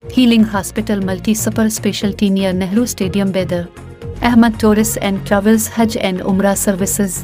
Healing Hospital Multi Super Specialty near Nehru Stadium Bedar. Ahmad Tourists and Travels Hajj and Umrah Services.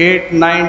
8, 9,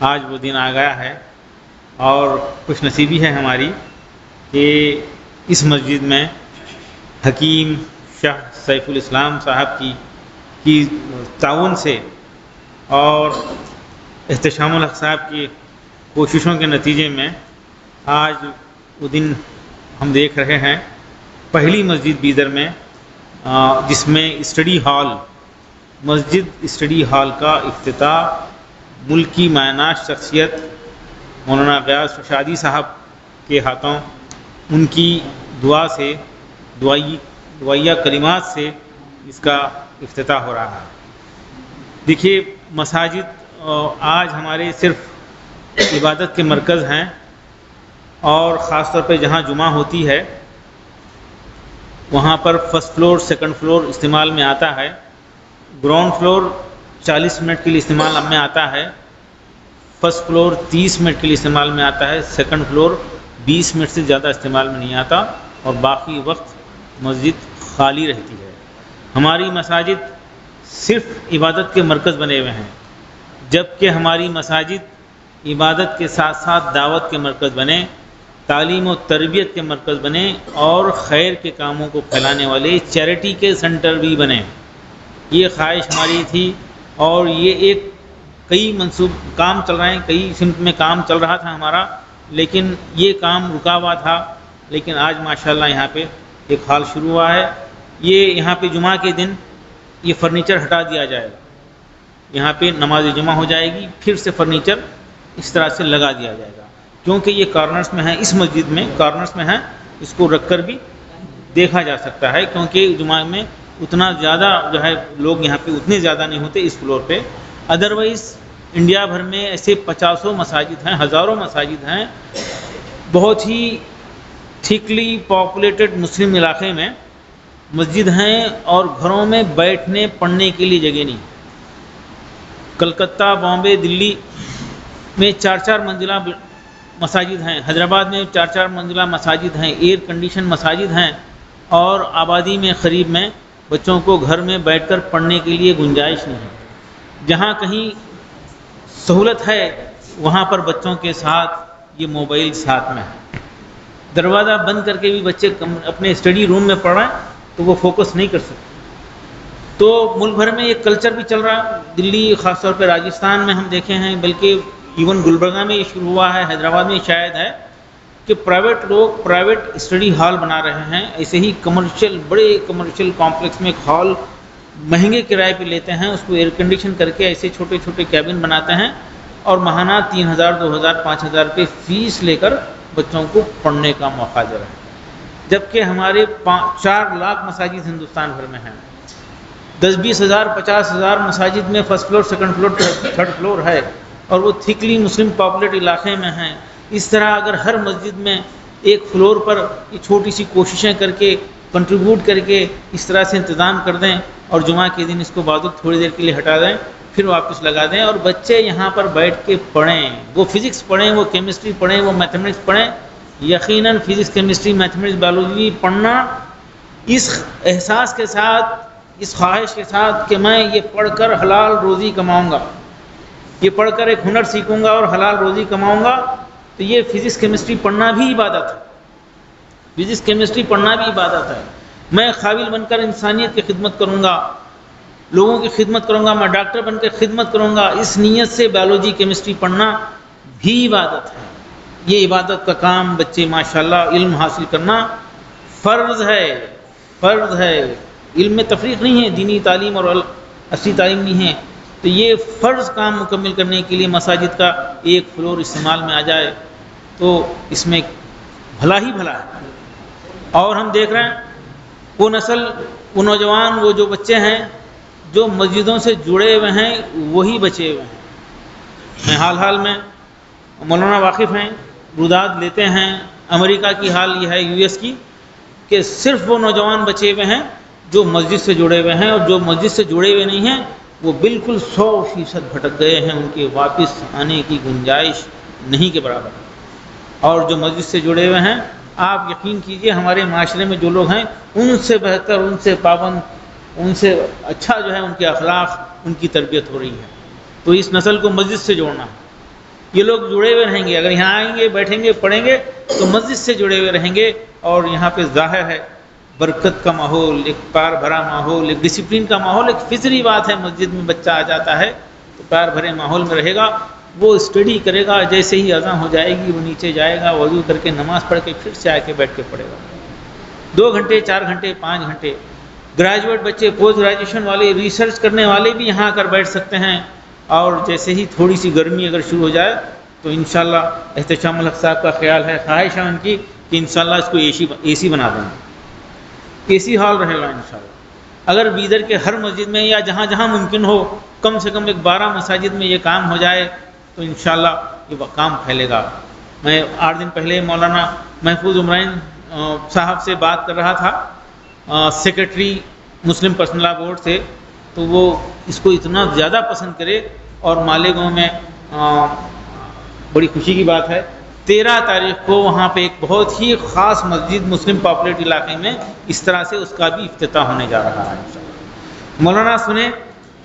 آج وہ دن آ گیا ہے اور خوش نصیبی ہے ہماری کہ اس مسجد میں حکیم شاہ سیف الاسلام صاحب کی تعاون سے اور احتشام الحق صاحب کی کوششوں کے نتیجے میں آج وہ دن ہم دیکھ رہے ہیں۔ پہلی مسجد بیدر میں جس میں اسٹڈی ہال، مسجد اسٹڈی ہال کا افتتاح ملک کی مایاناش شخصیت مولانا غیاث شادی صاحب کے ہاتھوں ان کی دعا سے دعائیہ کلمات سے اس کا افتتاح ہو رہا ہے۔ دیکھیے مساجد آج ہمارے صرف عبادت کے مرکز ہیں، اور خاص طور پہ جہاں جمعہ ہوتی ہے وہاں پر فرسٹ فلور سیکنڈ فلور استعمال میں آتا ہے، گراؤنڈ فلور 40 منٹ کے لیے استعمال میں آتا ہے، فرسٹ فلور 30 منٹ کے لیے استعمال میں آتا ہے، سیکنڈ فلور 20 منٹ سے زیادہ استعمال میں نہیں آتا، اور باقی وقت مسجد خالی رہتی ہے۔ ہماری مساجد صرف عبادت کے مرکز بنے ہوئے ہیں، جبکہ ہماری مساجد عبادت کے ساتھ ساتھ دعوت کے مرکز بنے، تعلیم و تربیت کے مرکز بنے، اور خیر کے کاموں کو پھیلانے والے چیریٹی کے سینٹر بھی بنے۔ یہ خواہش ہماری تھی، اور یہ ایک کئی کام چل رہے ہیں، کئی سمت میں کام چل رہا تھا ہمارا، لیکن یہ کام رکا ہوا تھا، لیکن آج ماشاءاللہ یہاں پہ ایک حال شروع ہوا ہے۔ یہ یہاں پہ جمعہ کے دن یہ فرنیچر ہٹا دیا جائے گا، یہاں پہ نماز جمعہ ہو جائے گی، پھر سے فرنیچر اس طرح سے لگا دیا جائے گا، کیونکہ یہ کارنرز میں ہیں، اس مسجد میں کارنرز میں ہیں، اس کو رکھ کر بھی دیکھا جا سکتا ہے، کیونکہ جمعہ میں اتنا زیادہ جو ہے لوگ یہاں پہ اتنے زیادہ نہیں ہوتے اس فلور پہ۔ ادروائز انڈیا بھر میں ایسے 50 مساجد ہیں، ہزاروں مساجد ہیں، بہت ہی تھکلی پاپولیٹڈ مسلم علاقے میں مسجد ہیں، اور گھروں میں بیٹھنے پڑھنے کے لیے جگہ نہیں۔ کلکتہ، بامبے، دلی میں 4 منزلہ مساجد ہیں، حیدرآباد میں 4 منزلہ مساجد ہیں، ایئر کنڈیشن مساجد ہیں، اور آبادی میں قریب میں بچوں کو گھر میں بیٹھ کر پڑھنے کے لیے گنجائش نہیں ہے۔ جہاں کہیں سہولت ہے وہاں پر بچوں کے ساتھ یہ موبائل ساتھ میں ہے، دروازہ بند کر کے بھی بچے اپنے اسٹڈی روم میں پڑھ رہے ہیں تو وہ فوکس نہیں کر سکتے۔ تو ملک بھر میں یہ کلچر بھی چل رہا ہے، دلی خاص طور پہ راجستھان میں ہم دیکھے ہیں، بلکہ ایون گلبرگہ میں یہ شروع ہوا ہے، حیدرآباد میں شاید ہے کہ پرائیویٹ لوگ پرائیویٹ اسٹڈی ہال بنا رہے ہیں، ایسے ہی کمرشل بڑے کمرشل کمپلیکس میں ہال مہنگے کرائے پہ لیتے ہیں، اس کو ایئر کنڈیشن کر کے ایسے چھوٹے چھوٹے کیبن بناتے ہیں، اور ماہانہ 3000 2000 5000 روپے فیس لے کر بچوں کو پڑھنے کا موقع دے رہے ہیں، جبکہ ہمارے 4 لاکھ مساجد ہندوستان بھر میں ہیں، 10-20 ہزار 50 ہزار مساجد میں first floor second floor third floor ہے، اور وہ تھکلی مسلم پاپولیٹ علاقے میں ہیں۔ اس طرح اگر ہر مسجد میں ایک فلور پر یہ چھوٹی سی کوششیں کر کے کنٹریبیوٹ کر کے اس طرح سے انتظام کر دیں، اور جمعہ کے دن اس کو بعد تھوڑی دیر کے لیے ہٹا دیں، پھر واپس لگا دیں، اور بچے یہاں پر بیٹھ کے پڑھیں، وہ فزکس پڑھیں، وہ کیمسٹری پڑھیں، وہ میتھمیٹکس پڑھیں۔ یقیناً فزکس، کیمسٹری، میتھمیٹکس، بایولوجی پڑھنا اس احساس کے ساتھ، اس خواہش کے ساتھ کہ میں یہ پڑھ کر حلال روزی کماؤں گا، یہ پڑھ کر ایک ہنر سیکھوں گا اور حلال روزی کماؤں گا، تو یہ فزکس کیمسٹری پڑھنا بھی عبادت ہے، فزکس کیمسٹری پڑھنا بھی عبادت ہے۔ میں قابل بن کر انسانیت کی خدمت کروں گا، لوگوں کی خدمت کروں گا، میں ڈاکٹر بن کے خدمت کروں گا، اس نیت سے بایولوجی کیمسٹری پڑھنا بھی عبادت ہے۔ یہ عبادت کا کام بچے ماشاءاللہ علم حاصل کرنا فرض ہے، فرض ہے، علم میں تفریق نہیں ہے، دینی تعلیم اور اصلی تعلیم نہیں ہے، تو یہ فرض کام مکمل کرنے کے لیے مساجد کا ایک فلور استعمال میں آ جائے تو اس میں بھلا ہی بھلا ہے۔ اور ہم دیکھ رہے ہیں وہ نسل، وہ نوجوان، وہ جو بچے ہیں جو مسجدوں سے جڑے ہوئے ہیں وہی بچے ہوئے ہیں۔ میں حال میں مولانا واقف ہیں، روداد لیتے ہیں، امریکہ کی حال یہ ہے، US کی، کہ صرف وہ نوجوان بچے ہوئے ہیں جو مسجد سے جڑے ہوئے ہیں، اور جو مسجد سے جڑے ہوئے نہیں ہیں وہ بالکل 100% بھٹک گئے ہیں، ان کے واپس آنے کی گنجائش نہیں کے برابر۔ اور جو مسجد سے جڑے ہوئے ہیں، آپ یقین کیجئے ہمارے معاشرے میں جو لوگ ہیں ان سے بہتر، ان سے پابند، ان سے اچھا جو ہے ان کے اخلاق، ان کی تربیت ہو رہی ہے۔ تو اس نسل کو مسجد سے جوڑنا ہے، یہ لوگ جڑے ہوئے رہیں گے، اگر یہاں آئیں گے، بیٹھیں گے، پڑھیں گے تو مسجد سے جڑے ہوئے رہیں گے، اور یہاں پہ ظاہر ہے برکت کا ماحول، ایک پیار بھرا ماحول، ایک ڈسپلن کا ماحول، ایک فطری بات ہے، مسجد میں بچہ آ جاتا ہے تو پیار بھرے ماحول میں رہے گا، وہ اسٹڈی کرے گا، جیسے ہی اذان ہو جائے گی وہ نیچے جائے گا، وضو کر کے نماز پڑھ کے پھر سے آ کے بیٹھ کے پڑھے گا، 2 گھنٹے 4 گھنٹے 5 گھنٹے۔ گریجویٹ بچے، پوسٹ گریجویشن والے، ریسرچ کرنے والے بھی یہاں آ کر بیٹھ سکتے ہیں، اور جیسے ہی تھوڑی سی گرمی اگر شروع ہو جائے تو انشاءاللہ احتشام الحق صاحب کا خیال ہے، خواہش ہے ان کی کہ انشاءاللہ اس کو اے سی بنا دیں گے، اے سی ہال رہے گا انشاءاللہ۔ اگر بیدر کے ہر مسجد میں یا جہاں جہاں ممکن ہو، کم سے کم ایک 12 مساجد میں یہ کام ہو جائے تو انشاءاللہ یہ کام پھیلے گا۔ میں 8 دن پہلے مولانا محفوظ عمرین صاحب سے بات کر رہا تھا، سیکرٹری مسلم پرسنل لا بورڈ سے، تو وہ اس کو اتنا زیادہ پسند کرے، اور مالیگاؤں میں بڑی خوشی کی بات ہے 13 تاریخ کو وہاں پہ ایک بہت ہی خاص مسجد مسلم پاپولیٹ علاقے میں اس طرح سے اس کا بھی افتتاح ہونے جا رہا ہے۔ مولانا سنیں،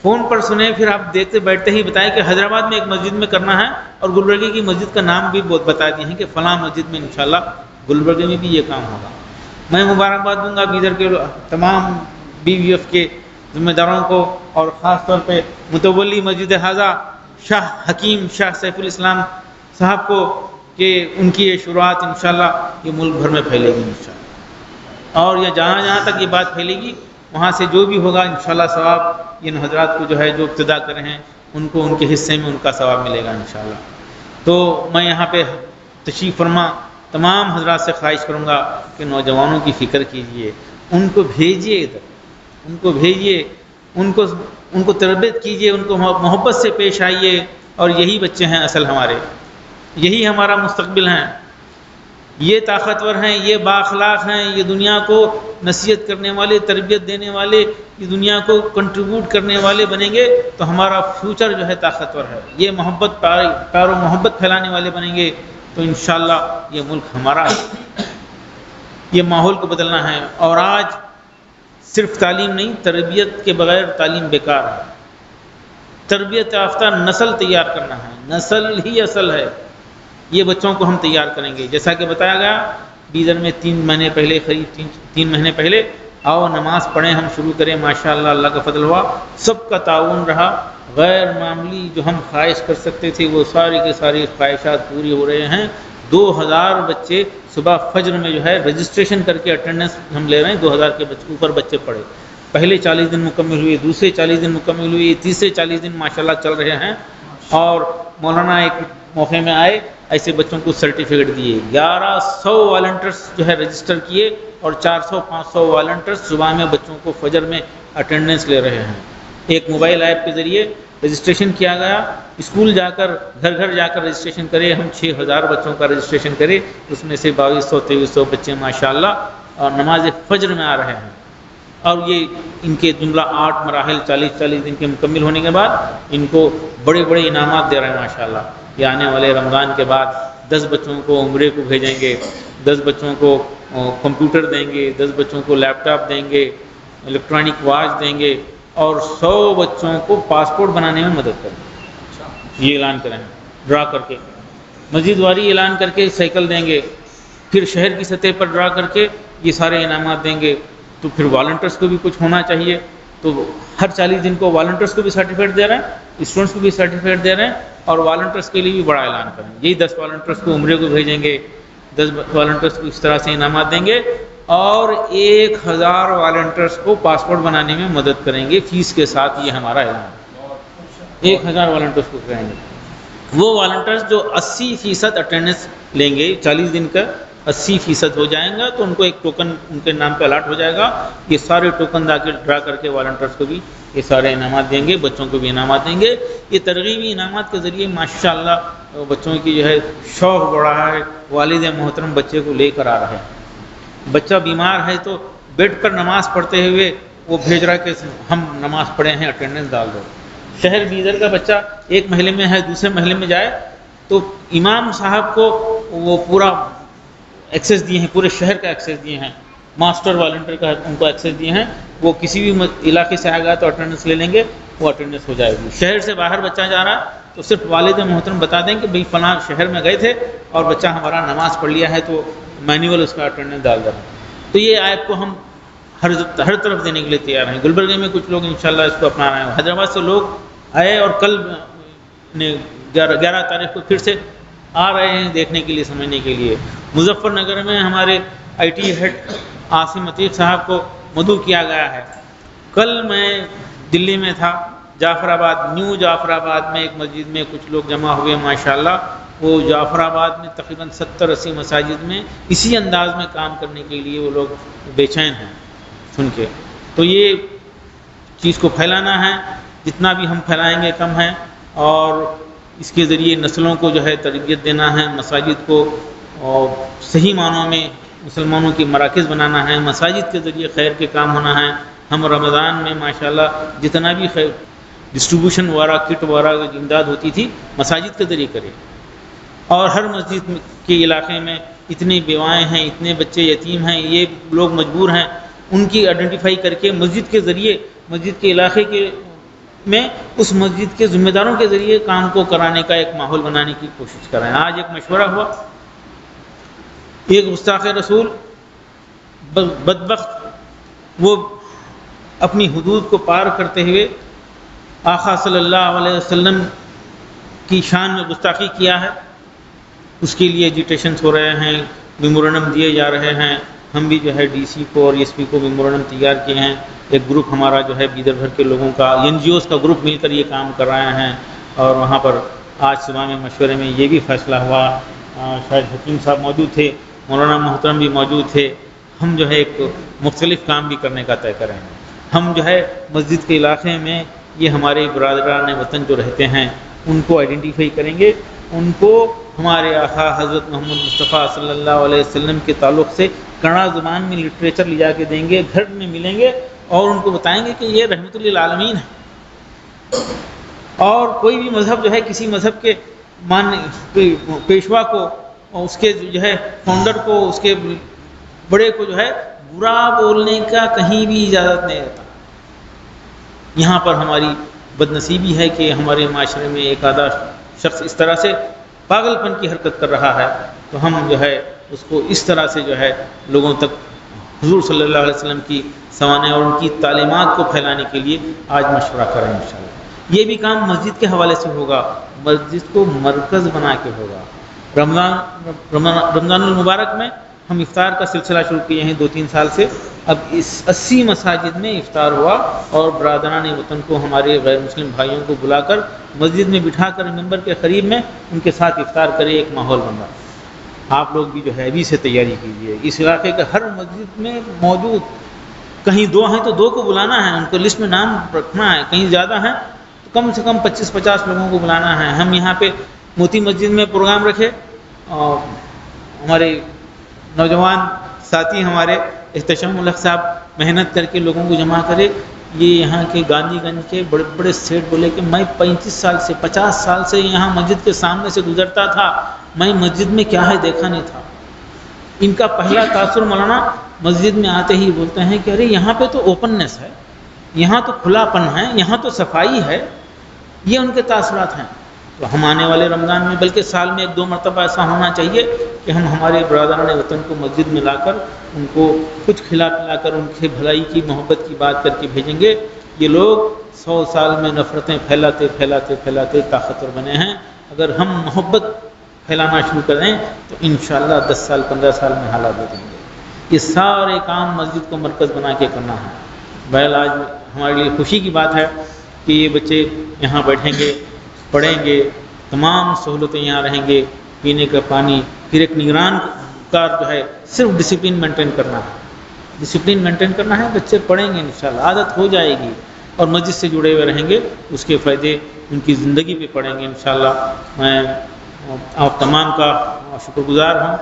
فون پر سنیں، پھر آپ دیکھتے بیٹھتے ہی بتائیں کہ حیدرآباد میں ایک مسجد میں کرنا ہے، اور گلبرگے کی مسجد کا نام بھی بہت بتا دیے ہیں کہ فلاں مسجد میں انشاءاللہ گلبرگے میں بھی یہ کام ہوگا۔ میں مبارکباد دوں گا بیدر کے تمام BVF کے ذمہ داروں کو، اور خاص طور پہ متولی مسجد حاضہ شاہ حکیم شاہ سیف الاسلام صاحب کو، کہ ان کی یہ شروعات انشاءاللہ یہ ملک بھر میں پھیلے گی انشاءاللہ، اور یہ جہاں جہاں تک یہ بات پھیلے گی وہاں سے جو بھی ہوگا انشاءاللہ ثواب ان حضرات کو جو ہے جو ابتدا کرے ہیں ان کو ان کے حصے میں ان کا ثواب ملے گا انشاءاللہ۔ تو میں یہاں پہ تشریف فرما تمام حضرات سے خواہش کروں گا کہ نوجوانوں کی فکر کیجئے، ان کو بھیجیے ادھر، ان کو بھیجیے، ان کو تربیت کیجیے، ان کو محبت سے پیش آئیے، اور یہی بچے ہیں اصل ہمارے، یہی ہمارا مستقبل ہیں، یہ طاقتور ہیں، یہ بااخلاق ہیں، یہ دنیا کو نصیحت کرنے والے، تربیت دینے والے، یہ دنیا کو کنٹریبیوٹ کرنے والے بنیں گے تو ہمارا فیوچر جو ہے طاقتور ہے، یہ محبت پیار و محبت پھیلانے والے بنیں گے تو انشاءاللہ یہ ملک ہمارا ہے۔ یہ ماحول کو بدلنا ہے، اور آج صرف تعلیم نہیں، تربیت کے بغیر تعلیم بیکار ہے، تربیت یافتہ نسل تیار کرنا ہے، نسل ہی اصل ہے، یہ بچوں کو ہم تیار کریں گے۔ جیسا کہ بتایا گیا بیدر میں 3 مہینے پہلے، قریب 3 مہینے پہلے آؤ نماز پڑھیں، ہم شروع کریں، ماشاءاللہ اللہ کا فضل ہوا، سب کا تعاون رہا، غیر معمولی جو ہم خواہش کر سکتے تھے وہ ساری کی ساری خواہشات پوری ہو رہے ہیں۔ 2000 بچے صبح فجر میں جو ہے رجسٹریشن کر کے اٹینڈنس ہم لے رہے ہیں، 2000 کے اوپر بچے پڑھے، پہلے 40 دن مکمل ہوئے، دوسرے 40 دن مکمل ہوئے، تیسرے 40 دن ماشاءاللہ چل رہے ہیں، اور مولانا ایک موقع میں آئے، ایسے بچوں کو سرٹیفکیٹ دیے، 1100 والنٹرز جو ہے رجسٹر کیے، اور 400-500 والنٹرز صبح میں بچوں کو فجر میں اٹینڈنس لے رہے ہیں۔ ایک موبائل ایپ کے ذریعے رجسٹریشن کیا گیا، اسکول جا کر گھر گھر جا کر رجسٹریشن کرے، ہم 6000 بچوں کا رجسٹریشن کرے، اس میں سے 2200-2300 بچے ماشاءاللہ اور نماز فجر میں آ رہے ہیں، اور یہ ان کے جملہ 8 مراحل 40 دن کے مکمل ہونے کے بعد ان کو بڑے بڑے انعامات دے رہے ہیں ماشاءاللہ۔ یہ آنے والے رمضان کے بعد 10 بچوں کو عمرے کو بھیجیں گے، 10 بچوں کو کمپیوٹر دیں گے، 10 بچوں کو لیپ ٹاپ دیں گے، الیکٹرانک واچ دیں گے، اور 100 بچوں کو پاسپورٹ بنانے میں مدد کریں گے۔ یہ اعلان کریں ڈرا کر کے، مسجد واری اعلان کر کے سائیکل دیں گے، پھر شہر کی سطح پر ڈرا کر کے یہ سارے انعامات دیں گے۔ تو پھر والنٹرز کو بھی کچھ ہونا چاہیے، تو ہر 40 دن کو والنٹرز کو بھی سرٹیفکیٹ دے رہے ہیں، اسٹوڈنٹس کو بھی سرٹیفکیٹ دے رہے ہیں، اور والنٹرز کے لیے بھی بڑا اعلان کریں، یہی 10 والنٹرز کو عمرے کو بھیجیں گے، 10 والنٹرز کو اس طرح سے انعامات دیں گے، اور 1000 والنٹرز کو پاسپورٹ بنانے میں مدد کریں گے فیس کے ساتھ۔ یہ ہمارا اعلان ہے، 1000 والنٹرز کو کریں گے۔ وہ والنٹرز جو 80% اٹینڈنس لیں گے، 40 دن کا 80% ہو جائیں گا تو ان کو ایک ٹوکن ان کے نام پہ الاٹ ہو جائے گا، یہ سارے ٹوکن ڈرا کر کے والنٹرز کو بھی یہ سارے انعامات دیں گے، بچوں کو بھی انعامات دیں گے۔ یہ ترغیبی انعامات کے ذریعے ماشاءاللہ بچوں کی جو ہے شوق بڑھ رہا ہے، والد محترم بچے کو لے کر آ رہے ہیں، بچہ بیمار ہے تو بیٹھ کر نماز پڑھتے ہوئے وہ بھیج رہا کہ ہم نماز پڑھے ہیں، اٹینڈنس ڈال دو۔ شہر بیدر کا بچہ ایک محلے میں ہے، دوسرے محلے میں جائے تو امام صاحب کو وہ پورا ایکسیس دیے ہیں، پورے شہر کا ایکسیس دیے ہیں، ماسٹر والنٹر کا ان کو ایکسیس دیے ہیں، وہ کسی بھی علاقے سے آ گیا تو اٹینڈنس لے لیں گے، وہ اٹینڈنس ہو جائے گی۔ شہر سے باہر بچہ جا رہا تو صرف والد محترم بتا دیں کہ بھئی فلاں شہر میں گئے تھے اور بچہ ہمارا نماز پڑھ لیا ہے تو مینول اس کا اٹینڈنس ڈال دیں. تو یہ ایپ کو ہم ہر طرف دینے کے لیے تیار ہیں. گلبرگہ میں کچھ لوگ انشاءاللہ اس کو اپنا رہے ہیں. حیدرآباد سے لوگ آئے اور کل 11 تاریخ کو پھر سے آ رہے ہیں دیکھنے کے لیے, سمجھنے کے لیے. مظفر نگر میں ہمارے IT ہیڈ عاصم عتیق صاحب کو مدعو کیا گیا ہے. کل میں دلی میں تھا, جعفر آباد, نیو جعفر آباد میں ایک مسجد میں کچھ لوگ جمع ہوئے ماشاءاللہ. وہ جعفر آباد میں تقریباً 70-80 مساجد میں اسی انداز میں کام کرنے کے لیے وہ لوگ بے چین ہیں سن کے. تو یہ چیز کو پھیلانا ہے, جتنا بھی ہم پھیلائیں گے کم ہے, اور اس کے ذریعے نسلوں کو جو ہے تربیت دینا ہے, مساجد کو اور صحیح معنوں میں مسلمانوں کی مراکز بنانا ہے, مساجد کے ذریعے خیر کے کام ہونا ہے. ہم رمضان میں ماشاءاللہ جتنا بھی خیر ڈسٹریبیوشن وغیرہ کٹ وغیرہ کی امداد ہوتی تھی مساجد کے ذریعے کرے. اور ہر مسجد کے علاقے میں اتنے بیوائیں ہیں, اتنے بچے یتیم ہیں, یہ لوگ مجبور ہیں, ان کی آئیڈینٹیفائی کر کے مسجد کے ذریعے مسجد کے علاقے کے میں اس مسجد کے ذمہ داروں کے ذریعے کام کو کرانے کا ایک ماحول بنانے کی کوشش کریں. آج ایک مشورہ ہوا, ایک گستاخ رسول بدبخت وہ اپنی حدود کو پار کرتے ہوئے آقا صلی اللہ علیہ وسلم کی شان میں گستاخی کیا ہے. اس کے لیے ایجیٹیشنس ہو رہے ہیں, میمورنڈم دیے جا رہے ہیں. ہم بھی جو ہے DC کو اور SP کو میمورنڈم تیار کیے ہیں. ایک گروپ ہمارا جو ہے بیدر بھر کے لوگوں کا NGOs کا گروپ مل کر یہ کام کر رہے ہیں. اور وہاں پر آج صبح میں مشورے میں یہ بھی فیصلہ ہوا, شاید حکیم صاحب موجود تھے, مولانا محترم بھی موجود تھے, ہم جو ہے ایک مختلف کام بھی کرنے کا طے کریں گے. ہم جو ہے مسجد کے علاقے میں یہ ہمارے برادران وطن جو رہتے ہیں ان کو آئیڈینٹیفائی کریں گے, ان کو ہمارے آقا حضرت محمد مصطفیٰ صلی اللہ علیہ وسلم کے تعلق سے کنڑا زبان میں لٹریچر لے جا کے دیں گے, گھر میں ملیں گے اور ان کو بتائیں گے کہ یہ رحمت للعالمین ہے. اور کوئی بھی مذہب جو ہے کسی مذہب کے پیشوا کو, اس کے جو ہے فاؤنڈر کو, اس کے بڑے کو جو ہے برا بولنے کا کہیں بھی اجازت نہیں دیتا. یہاں پر ہماری بدنصیبی ہے کہ ہمارے معاشرے میں ایک آدھا شخص اس طرح سے پاگل پن کی حرکت کر رہا ہے, تو ہم جو ہے اس کو اس طرح سے جو ہے لوگوں تک حضور صلی اللہ علیہ وسلم کی سوانح اور ان کی تعلیمات کو پھیلانے کے لیے آج مشورہ کریں انشاءاللہ. یہ بھی کام مسجد کے حوالے سے ہوگا, مسجد کو مرکز بنا کے ہوگا. رمضان المبارک میں ہم افطار کا سلسلہ شروع کیے ہیں 2-3 سال سے. اب اس 80 مساجد میں افطار ہوا اور برادران وطن کو, ہمارے غیر مسلم بھائیوں کو بلا کر مسجد میں بٹھا کر ممبر کے قریب میں ان کے ساتھ افطار کرے, ایک ماحول بنا. آپ لوگ بھی جو ہے ابھی سے تیاری کیجیے. اس علاقے کے ہر مسجد میں موجود, کہیں 2 ہیں تو 2 کو بلانا ہے, ان کو لسٹ میں نام رکھنا ہے. کہیں زیادہ ہیں تو کم سے کم 25-50 لوگوں کو بلانا ہے. ہم یہاں پہ موتی مسجد میں پروگرام رکھے, اور ہمارے نوجوان ساتھی ہمارے احتشام الحق صاحب محنت کر کے لوگوں کو جمع کرے. یہ یہاں کے گاندھی گنج کے بڑے بڑے سیٹ بولے کہ میں 35 سال سے 50 سال سے یہاں مسجد کے سامنے سے گزرتا تھا, میں مسجد میں کیا ہے دیکھا نہیں تھا. ان کا پہلا تاثر مولانا مسجد میں آتے ہی بولتے ہیں کہ ارے یہاں پہ تو اوپننس ہے, یہاں تو کھلا پن ہے, یہاں تو صفائی ہے. یہ ان کے تاثرات ہیں. تو ہم آنے والے رمضان میں, بلکہ سال میں 1-2 مرتبہ ایسا ہونا چاہیے کہ ہم ہمارے برادران وطن کو مسجد میں لا کر ان کو کچھ کھلا پلا کر ان کے بھلائی کی محبت کی بات کر کے بھیجیں گے. یہ لوگ 100 سال میں نفرتیں پھیلاتے پھیلاتے پھیلاتے طاقتور بنے ہیں. اگر ہم محبت پھیلانا شروع کریں تو انشاءاللہ 10 سال 15 سال میں حالات بدلیں گے. یہ سارے کام مسجد کو مرکز بنا کے کرنا ہے. بہرحال آج ہمارے لیے خوشی کی بات ہے کہ یہ بچے یہاں بیٹھیں گے, پڑھیں گے, تمام سہولتیں یہاں رہیں گے, پینے کا پانی. پھر ایک نگران کا جو ہے صرف ڈسپلن مینٹین کرنا ہے, ڈسپلن مینٹین کرنا ہے. بچے پڑھیں گے انشاءاللہ, عادت ہو جائے گی اور مسجد سے جڑے ہوئے رہیں گے. اس کے فائدے ان کی زندگی پہ پڑیں گے انشاءاللہ. میں آپ تمام کا شکر گزار ہوں,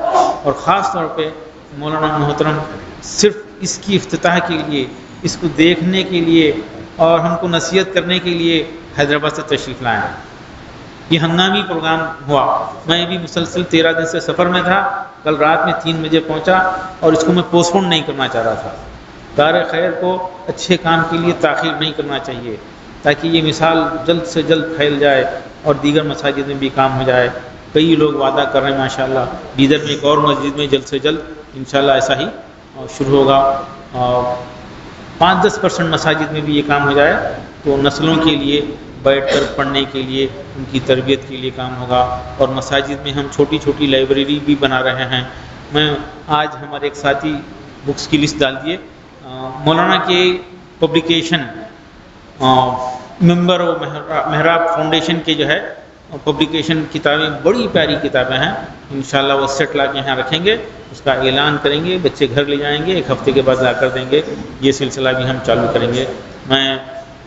اور خاص طور پہ مولانا محترم صرف اس کی افتتاح کے لیے, اس کو دیکھنے کے لیے اور ہم کو نصیحت کرنے کے لیے حیدرآباد سے تشریف لائے ہیں. یہ ہنگامی پروگرام ہوا. میں بھی مسلسل 13 دن سے سفر میں تھا. کل رات میں 3 بجے پہنچا اور اس کو میں پوسٹ پون نہیں کرنا چاہ رہا تھا. دار خیر کو اچھے کام کے لیے تاخیر نہیں کرنا چاہیے. تاکہ یہ مثال جلد سے جلد پھیل جائے اور دیگر مساجد میں بھی کام ہو جائے۔ کئی لوگ وعدہ کر رہے ہیں ماشاءاللہ، بیدر میں ایک اور مسجد میں جلد سے جلد انشاءاللہ ایسا ہی شروع ہوگا، 5-10% مساجد میں بھی یہ کام ہو جائے تو نسلوں کے لیے بیٹھ کر پڑھنے کے لیے، ان کی تربیت کے لیے کام ہوگا۔ اور مساجد میں ہم چھوٹی چھوٹی لائبریری بھی بنا رہے ہیں۔ میں آج ہمارے ایک ساتھی بکس کی لسٹ ڈال دیے، مولانا کے پبلیکیشن ممبر و محراب فاؤنڈیشن کے جو ہے پبلیکیشن کتابیں، بڑی پیاری کتابیں ہیں، انشاءاللہ وہ سیٹ لا کے یہاں رکھیں گے، اس کا اعلان کریں گے، بچے گھر لے جائیں گے، 1 ہفتے کے بعد لا کر دیں گے، یہ سلسلہ بھی ہم چالو کریں گے۔ میں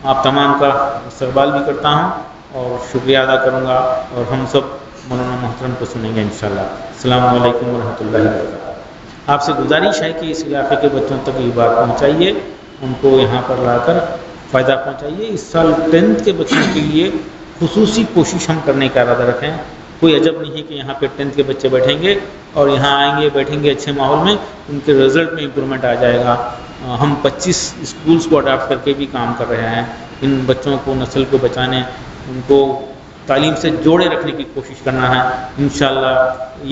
آپ تمام کا استقبال بھی کرتا ہوں اور شکریہ ادا کروں گا، اور ہم سب مولانا محترم کو سنیں گے انشاءاللہ۔ السلام علیکم ورحمۃ اللہ وبرکاتہ۔ آپ سے گزارش ہے کہ اس علاقے کے بچوں تک یہ بات پہنچائیے، ان کو یہاں پر لا کر فائدہ پہنچائیے۔ اس سال 10th کے بچوں کے لیے خصوصی کوشش ہم کرنے کا ارادہ رکھیں۔ کوئی عجب نہیں ہے کہ یہاں پہ 10th کے بچے بیٹھیں گے اور یہاں آئیں گے، بیٹھیں گے اچھے ماحول میں، ان کے رزلٹ میں امپرومنٹ آ جائے گا۔ ہم 25 اسکولس کو اڈاپٹ کر کے بھی کام کر رہے ہیں، ان بچوں کو، نسل کو بچانے، ان کو تعلیم سے جوڑے رکھنے کی کوشش کرنا ہے۔ انشاءاللہ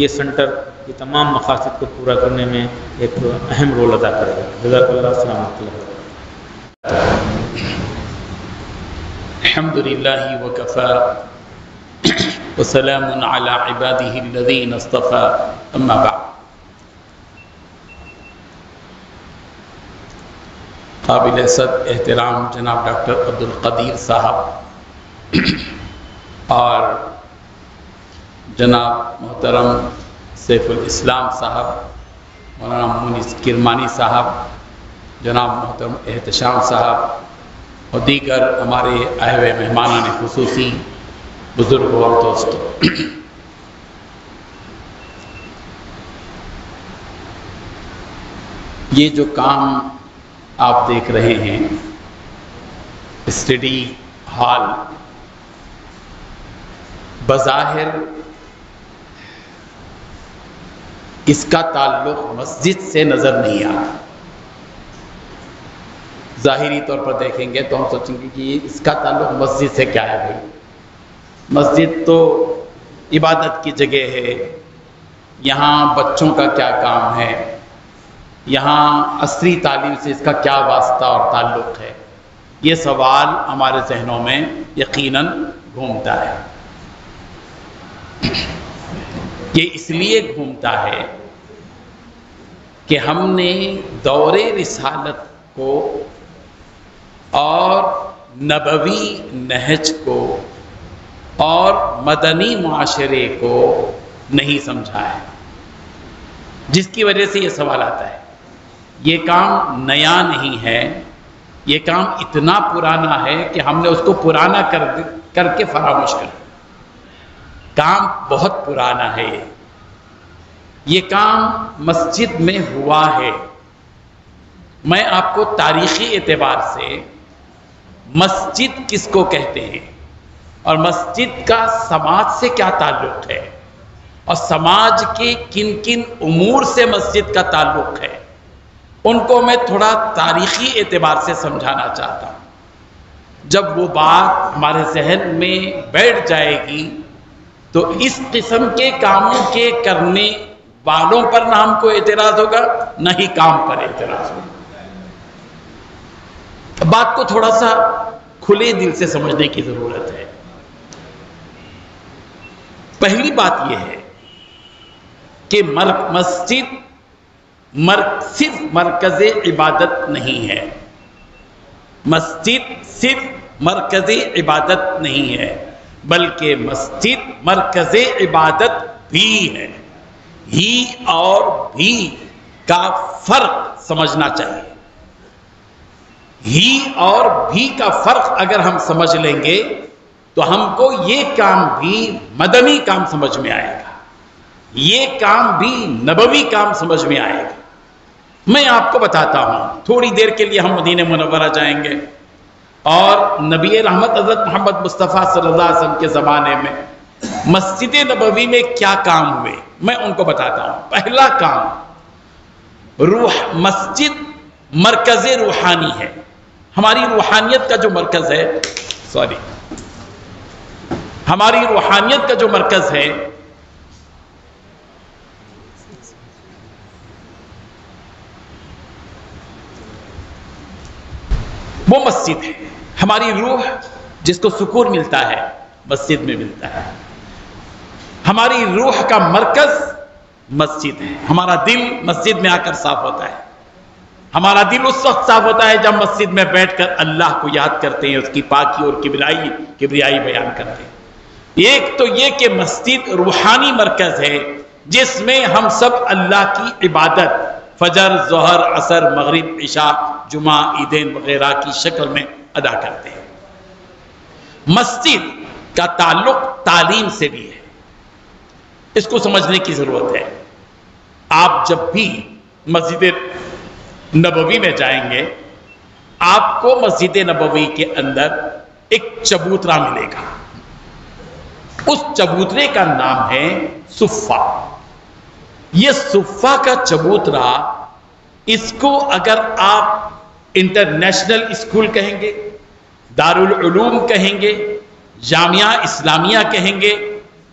یہ سنٹر یہ تمام مقاصد کو پورا کرنے میں ایک اہم رول ادا کرے گا۔ جزاک اللہ، السلام علیکم۔ الحمد للہ وکفى وسلام علی عباده الذین اصطفى، اما بعد۔ قابل صد احترام جناب ڈاکٹر عبدالقدیر صاحب اور جناب محترم سیف الاسلام صاحب، مولانا مونس کرمانی صاحب، جناب محترم احتشام صاحب اور دیگر ہمارے آئے ہوئے مہمانان خصوصی، بزرگوں اور دوستوں، یہ جو کام آپ دیکھ رہے ہیں، اسٹڈی ہال، بظاہر اس کا تعلق مسجد سے نظر نہیں آتا۔ ظاہری طور پر دیکھیں گے تو ہم سوچیں گے کہ اس کا تعلق مسجد سے کیا ہے بھائی؟ مسجد تو عبادت کی جگہ ہے، یہاں بچوں کا کیا کام ہے، یہاں عصری تعلیم سے اس کا کیا واسطہ اور تعلق ہے؟ یہ سوال ہمارے ذہنوں میں یقیناً گھومتا ہے۔ یہ اس لیے گھومتا ہے کہ ہم نے دور رسالت کو اور نبوی نہج کو اور مدنی معاشرے کو نہیں سمجھا ہے، جس کی وجہ سے یہ سوال آتا ہے۔ یہ کام نیا نہیں ہے، یہ کام اتنا پرانا ہے کہ ہم نے اس کو پرانا کر کے فراموش کر دیا۔ کام بہت پرانا ہے، یہ کام مسجد میں ہوا ہے۔ میں آپ کو تاریخی اعتبار سے مسجد کس کو کہتے ہیں اور مسجد کا سماج سے کیا تعلق ہے اور سماج کے کن کن امور سے مسجد کا تعلق ہے، ان کو میں تھوڑا تاریخی اعتبار سے سمجھانا چاہتا ہوں۔ جب وہ بات ہمارے ذہن میں بیٹھ جائے گی تو اس قسم کے کاموں کے کرنے والوں پر نہ ہم کو اعتراض ہوگا، نہ ہی کام پر اعتراض ہوگا۔ بات کو تھوڑا سا کھلے دل سے سمجھنے کی ضرورت ہے۔ پہلی بات یہ ہے کہ مسجد صرف مرکز عبادت نہیں ہے، مسجد صرف مرکز عبادت نہیں ہے، بلکہ مسجد مرکز عبادت بھی ہے۔ ہی اور بھی کا فرق سمجھنا چاہیے۔ ہی اور بھی کا فرق اگر ہم سمجھ لیں گے تو ہم کو یہ کام بھی مدنی کام سمجھ میں آئے گا، یہ کام بھی نبوی کام سمجھ میں آئے گا۔ میں آپ کو بتاتا ہوں، تھوڑی دیر کے لیے ہم مدینہ منورہ جائیں گے اور نبی رحمت حضرت محمد مصطفیٰ صلی اللہ علیہ وسلم کے زمانے میں مسجد نبوی میں کیا کام ہوئے، میں ان کو بتاتا ہوں۔ پہلا کام، مسجد مرکز روحانی ہے۔ ہماری روحانیت کا جو مرکز ہے سوری، ہماری روحانیت کا جو مرکز ہے وہ مسجد ہے. ہماری روح جس کو سکون ملتا ہے مسجد میں ملتا ہے. ہماری روح کا مرکز مسجد ہے. ہمارا دل مسجد میں آ کر صاف ہوتا ہے. ہمارا دل اس وقت صاف ہوتا ہے جب مسجد میں بیٹھ کر اللہ کو یاد کرتے ہیں، اس کی پاکی اور کبریائی بیان کرتے ہیں. ایک تو یہ کہ مسجد روحانی مرکز ہے جس میں ہم سب اللہ کی عبادت فجر، ظہر، عصر، مغرب، عشاء، جمعہ، عیدین وغیرہ کی شکل میں ادا کرتے ہیں. مسجد کا تعلق تعلیم سے بھی ہے. اس کو سمجھنے کی ضرورت ہے. آپ جب بھی مسجد نبوی میں جائیں گے آپ کو مسجد نبوی کے اندر ایک چبوترا ملے گا. اس چبوترے کا نام ہے صفہ. یہ صفہ کا چبوترا، اس کو اگر آپ انٹرنیشنل اسکول کہیں گے، دارالعلوم کہیں گے، جامعہ اسلامیہ کہیں گے،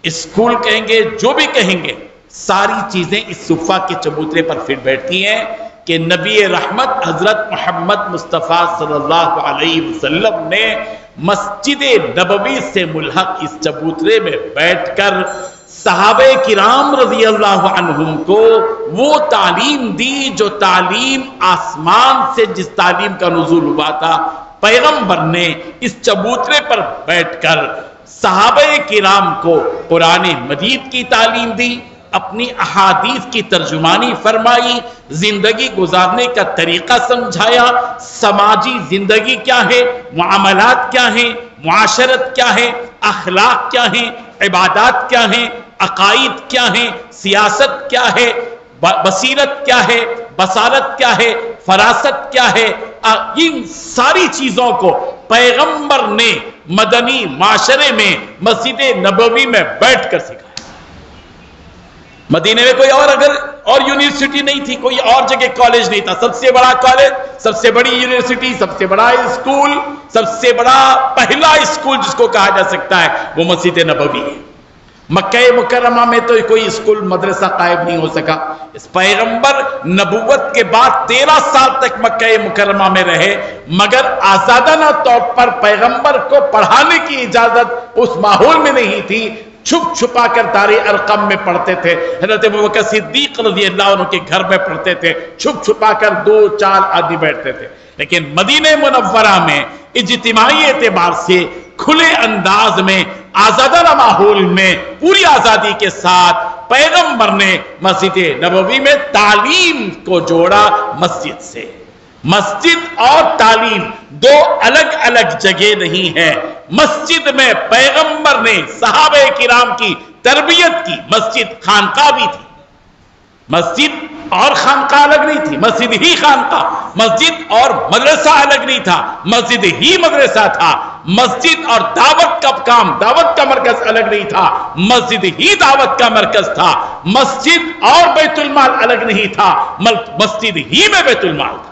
اسکول کہیں گے، جو بھی کہیں گے، ساری چیزیں اس صفہ کے چبوترے پر پھر بیٹھتی ہیں کہ نبی رحمت حضرت محمد مصطفیٰ صلی اللہ علیہ وسلم نے مسجد نبوی سے ملحق اس چبوترے میں بیٹھ کر صحابہ کرام رضی اللہ عنہم کو وہ تعلیم دی جو تعلیم آسمان سے جس تعلیم کا نزول ہوا تھا، پیغمبر نے اس چبوترے پر بیٹھ کر صحابہ کرام کو قرآن مجید کی تعلیم دی، اپنی احادیث کی ترجمانی فرمائی، زندگی گزارنے کا طریقہ سمجھایا، سماجی زندگی کیا ہے، معاملات کیا ہیں، معاشرت کیا ہے، اخلاق کیا ہیں، عبادات کیا ہیں، عقائد کیا ہیں، سیاست کیا ہے، بصیرت کیا ہے، بصارت کیا ہے، فراست کیا ہے. ان ساری چیزوں کو پیغمبر نے مدنی معاشرے میں مسجد نبوی میں بیٹھ کر سکھایا. مدینے میں کوئی اور یونیورسٹی نہیں تھی، کوئی اور جگہ کالج نہیں تھا. سب سے بڑا کالج، سب سے بڑی یونیورسٹی، سب سے بڑا اسکول، سب سے بڑا پہلا اسکول جس کو کہا جا سکتا ہے وہ مسجد نبوی ہے. مکہ مکرمہ میں تو کوئی اسکول مدرسہ قائم نہیں ہو سکا. اس پیغمبر نبوت کے بعد 13 سال تک مکہ مکرمہ میں رہے، مگر آزادانہ طور پر پیغمبر کو پڑھانے کی اجازت اس ماحول میں نہیں تھی. چھپ چھپا کر دار ارقم میں پڑھتے تھے. حضرت ابوبکر صدیق رضی اللہ عنہ کے گھر میں پڑھتے تھے. چھپ چھپا کر 2-4 آدمی بیٹھتے تھے. لیکن مدینہ منورہ میں اجتماعی اعتبار سے کھلے انداز میں آزادانہ ماحول میں پوری آزادی کے ساتھ پیغمبر نے مسجد نبوی میں تعلیم کو جوڑا مسجد سے. مسجد اور تعلیم دو الگ الگ جگہ نہیں ہے. مسجد میں پیغمبر نے صحابہ کرام کی تربیت کی. مسجد خانقاہ بھی تھی. مسجد اور خانقاہ الگ نہیں تھی، مسجد ہی خانقاہ. مسجد اور مدرسہ الگ نہیں تھا، مسجد ہی مدرسہ تھا. مسجد اور دعوت کا کام، دعوت کا مرکز الگ نہیں تھا، مسجد ہی دعوت کا مرکز تھا. مسجد اور بیت المال الگ نہیں تھا، مسجد ہی میں بیت المال تھا.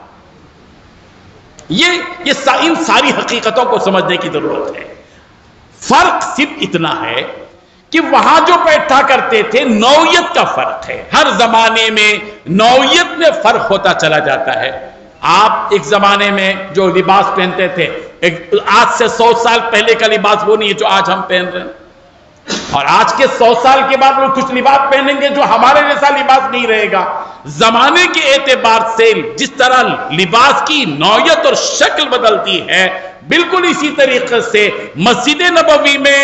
یہ ان ساری حقیقتوں کو سمجھنے کی ضرورت ہے. فرق صرف اتنا ہے کہ وہاں جو بیٹھا کرتے تھے نوعیت کا فرق ہے. ہر زمانے میں نوعیت میں فرق ہوتا چلا جاتا ہے. آپ ایک زمانے میں جو لباس پہنتے تھے، آج سے 100 سال پہلے کا لباس وہ نہیں ہے جو آج ہم پہن رہے ہیں. اور آج کے 100 سال کے بعد وہ کچھ لباس پہنیں گے جو ہمارے جیسا لباس نہیں رہے گا. زمانے کے اعتبار سے جس طرح لباس کی نوعیت اور شکل بدلتی ہے، بالکل اسی طریقے سے مسجد نبوی میں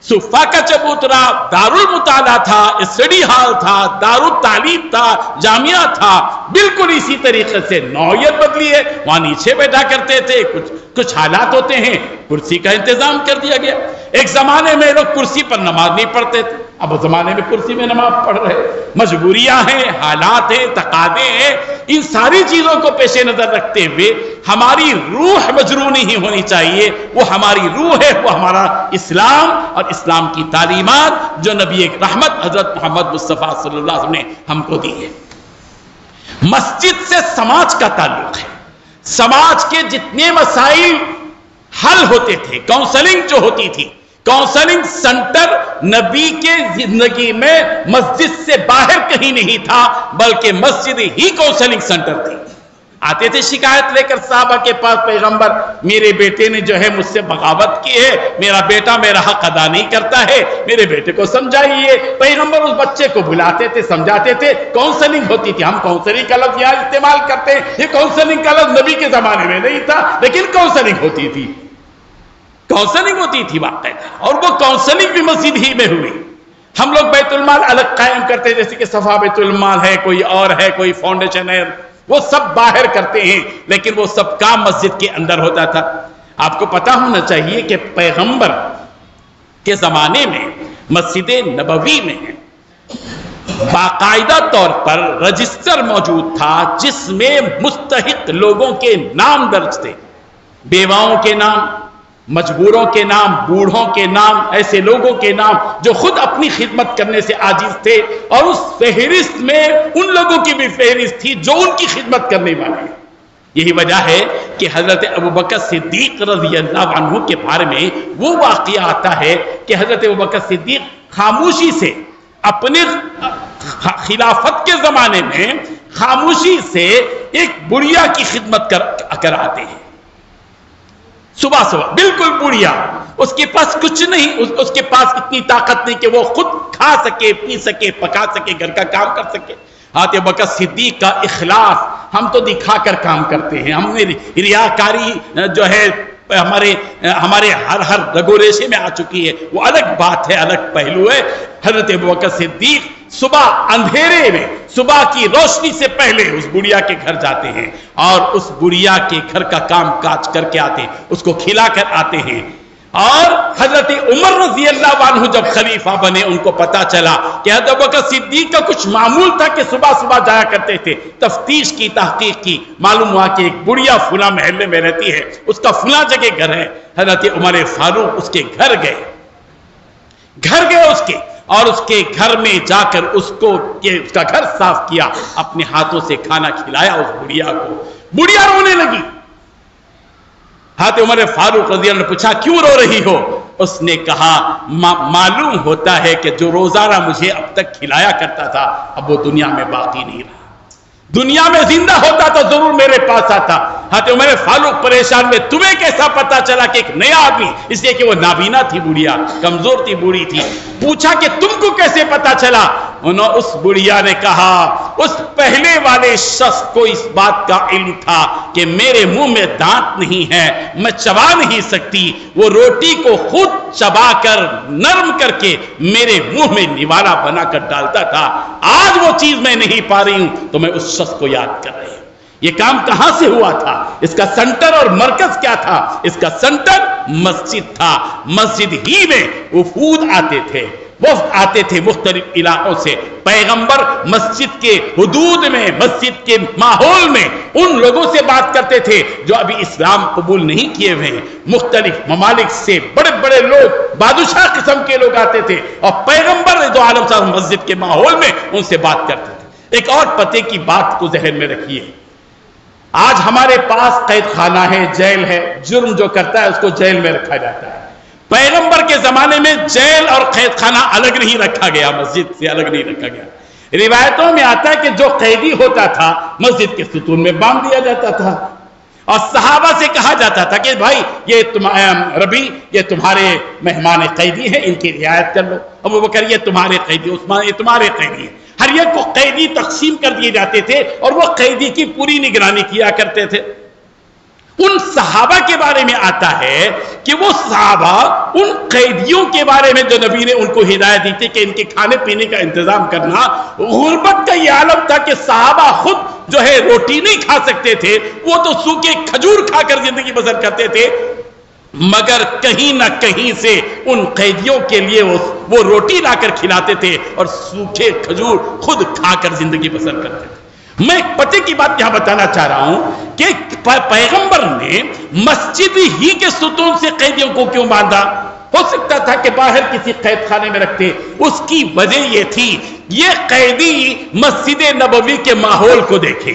صفہ کا چبوترا دارالمطالعہ تھا، اسٹڈی ہال تھا، دارالتعلیم تھا، جامعہ تھا. بالکل اسی طریقے سے نوعیت بدلی ہے. وہاں نیچے بیٹھا کرتے تھے. کچھ حالات ہوتے ہیں کرسی کا انتظام کر دیا گیا. ایک زمانے میں لوگ کرسی پر نماز نہیں پڑھتے تھے، اب زمانے میں کرسی میں نماز پڑھ رہے. مجبوریاں ہیں، حالات ہیں، تقاضے ہیں. ان ساری چیزوں کو پیش نظر رکھتے ہوئے ہماری روح مجروح نہیں ہونی چاہیے. وہ ہماری روح ہے، وہ ہمارا اسلام اور اسلام کی تعلیمات جو نبی رحمت حضرت محمد مصطفیٰ صلی اللہ علیہ وسلم نے ہم کو دی ہے. مسجد سے سماج کا تعلق ہے. سماج کے جتنے مسائل حل ہوتے تھے، کاؤنسلنگ جو ہوتی تھی، کاؤنسلنگ سنٹر نبی کے زندگی میں مسجد سے باہر کہیں نہیں تھا، بلکہ مسجد ہی کاؤنسلنگ سنٹر تھی۔ آتے تھے شکایت لے کر صحابہ کے پاس، پیغمبر میرے بیٹے نے جو ہے مجھ سے بغاوت کی ہے، میرا بیٹا میرا حق ادا نہیں کرتا ہے، میرے بیٹے کو سمجھائیے۔ پیغمبر اس بچے کو بلاتے تھے، سمجھاتے تھے، کاؤنسلنگ ہوتی تھی۔ ہم کاؤنسلنگ کا لفظ یہاں استعمال کرتے ہیں، یہ کاؤنسلنگ کا لفظ نبی کے زمانے میں نہیں تھا، لیکن کاؤنسلنگ ہوتی تھی، کاؤنسلنگ ہوتی تھی باقاعدہ، اور وہ کاؤنسلنگ بھی مسجد ہی میں ہوئی۔ ہم لوگ بیت المال الگ قائم کرتے، جیسے کہ صفا بیت المال ہے، کوئی اور ہے، کوئی فاؤنڈیشن ہے، وہ سب باہر کرتے ہیں، لیکن وہ سب کام مسجد کے اندر ہوتا تھا۔ آپ کو پتا ہونا چاہیے کہ پیغمبر کے زمانے میں مسجد نبوی میں باقاعدہ طور پر رجسٹر موجود تھا، جس میں مستحق لوگوں کے نام درج تھے، بیواؤں کے نام، مجبوروں کے نام، بوڑھوں کے نام، ایسے لوگوں کے نام جو خود اپنی خدمت کرنے سے عاجز تھے، اور اس فہرست میں ان لوگوں کی بھی فہرست تھی جو ان کی خدمت کرنے والے ہیں۔ یہی وجہ ہے کہ حضرت ابوبکر صدیق رضی اللہ عنہ کے بارے میں وہ واقعہ آتا ہے کہ حضرت ابوبکر صدیق خاموشی سے اپنے خلافت کے زمانے میں خاموشی سے ایک بڑھیا کی خدمت کراتے ہیں، صبح صبح، بالکل بڑھیا، اس کے پاس کچھ نہیں، اس کے پاس اتنی طاقت نہیں کہ وہ خود کھا سکے، پی سکے، پکا سکے، گھر کا کام کر سکے۔ حضرت ابوبکر صدیق کا اخلاص ہم تو دکھا کر کام کرتے ہیں، ہم نے ریاکاری جو ہے ہمارے ہر رگو ریشے میں آ چکی ہے، وہ الگ بات ہے، الگ پہلو ہے۔ حضرت ابوبکر صدیق صبح اندھیرے میں، صبح کی روشنی سے پہلے اس بڑھیا کے گھر جاتے ہیں، اور اس بڑھیا کے گھر کا کام کاج کر کے آتے ہیں، اس کو کھلا کر آتے ہیں۔ اور حضرت عمر رضی اللہ عنہ جب خلیفہ بنے، ان کو پتا چلا کہ حضرت ابوبکر صدیق کا کچھ معمول تھا کہ صبح صبح جایا کرتے تھے، تفتیش کی، تحقیق کی، معلوم ہوا کہ ایک بڑھیا فلاں محلے میں رہتی ہے، اس کا فلاں جگہ گھر ہے۔ حضرت عمر فاروق اس کے گھر گئے اس کے، اور اس کے گھر میں جا کر اس کا گھر صاف کیا، اپنے ہاتھوں سے کھانا کھلایا اس بڑھیا کو۔ بڑھیا رونے لگی۔ حضرت عمر فاروق رضی اللہ عنہ نے پوچھا کیوں رو رہی ہو؟ اس نے کہا معلوم ہوتا ہے کہ جو روزانہ مجھے اب تک کھلایا کرتا تھا اب وہ دنیا میں باقی نہیں رہا، دنیا میں زندہ ہوتا تو ضرور میرے پاس آتا۔ حضرت عمر فاروق پریشان میں، تمہیں کیسا پتا چلا کہ ایک نیا آدمی، اس لیے کہ وہ نابینا تھی، بڑھیا کمزور تھی، بوڑھی تھی، پوچھا کہ تم کو کیسے پتا چلا؟ اس بڑھیا نے کہا اس پہلے والے شخص کو اس بات کا علم تھا کہ میرے منہ میں دانت نہیں ہے، میں چبا نہیں سکتی، وہ روٹی کو خود چبا کر نرم کر کے میرے منہ میں نوالا بنا کر ڈالتا تھا، آج وہ چیز میں نہیں پا رہی ہوں تو میں اس شخص کو یاد کر رہی ہوں۔ یہ کام کہاں سے ہوا تھا؟ اس کا سنٹر اور مرکز کیا تھا؟ اس کا سنٹر مسجد تھا۔ مسجد ہی میں وفود آتے تھے، وفد آتے تھے مختلف علاقوں سے، پیغمبر مسجد کے حدود میں، مسجد کے ماحول میں ان لوگوں سے بات کرتے تھے جو ابھی اسلام قبول نہیں کیے ہوئے ہیں، مختلف ممالک سے بڑے بڑے لوگ، بادشاہ قسم کے لوگ آتے تھے، اور پیغمبر دو عالم صاحب مسجد کے ماحول میں ان سے بات کرتے تھے۔ ایک اور پتے کی بات کو ذہن میں رکھیے، آج ہمارے پاس قید خانہ ہے، جیل ہے، جرم جو کرتا ہے اس کو جیل میں رکھا جاتا ہے۔ پیغمبر کے زمانے میں جیل اور قید خانہ الگ نہیں رکھا گیا، مسجد سے الگ نہیں رکھا گیا۔ روایتوں میں آتا ہے کہ جو قیدی ہوتا تھا مسجد کے ستون میں باندھ دیا جاتا تھا، اور صحابہ سے کہا جاتا تھا کہ بھائی یہ تمہارے مہمان قیدی ہیں، ان کی رعایت کر لو۔ ابوبکر یہ تمہارے قیدی، عثمان یہ تمہارے قیدی ہیں۔ ہر ایک کو قیدی تقسیم کر دیے جاتے تھے، اور وہ قیدی کی پوری نگرانی کیا کرتے تھے۔ ان صحابہ کے بارے میں آتا ہے کہ وہ صحابہ ان قیدیوں کے بارے میں جو نبی نے ان کو ہدایت دی تھی کہ ان کے کھانے پینے کا انتظام کرنا، غربت کا یہ عالم تھا کہ صحابہ خود جو ہے روٹی نہیں کھا سکتے تھے، وہ تو سوکھے کھجور کھا کر زندگی بسر کرتے تھے، مگر کہیں نہ کہیں سے ان قیدیوں کے لیے وہ روٹی لا کر کھلاتے تھے اور سوکھے کھجور خود کھا کر زندگی بسر کرتے تھے۔ میں ایک پتے کی بات یہاں بتانا چاہ رہا ہوں کہ پیغمبر نے مسجد ہی کے ستون سے قیدیوں کو کیوں باندھا؟ ہو سکتا تھا کہ باہر کسی قید خانے میں رکھتے، اس کی وجہ یہ تھی یہ قیدی مسجد نبوی کے ماحول کو دیکھیں،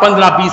15-20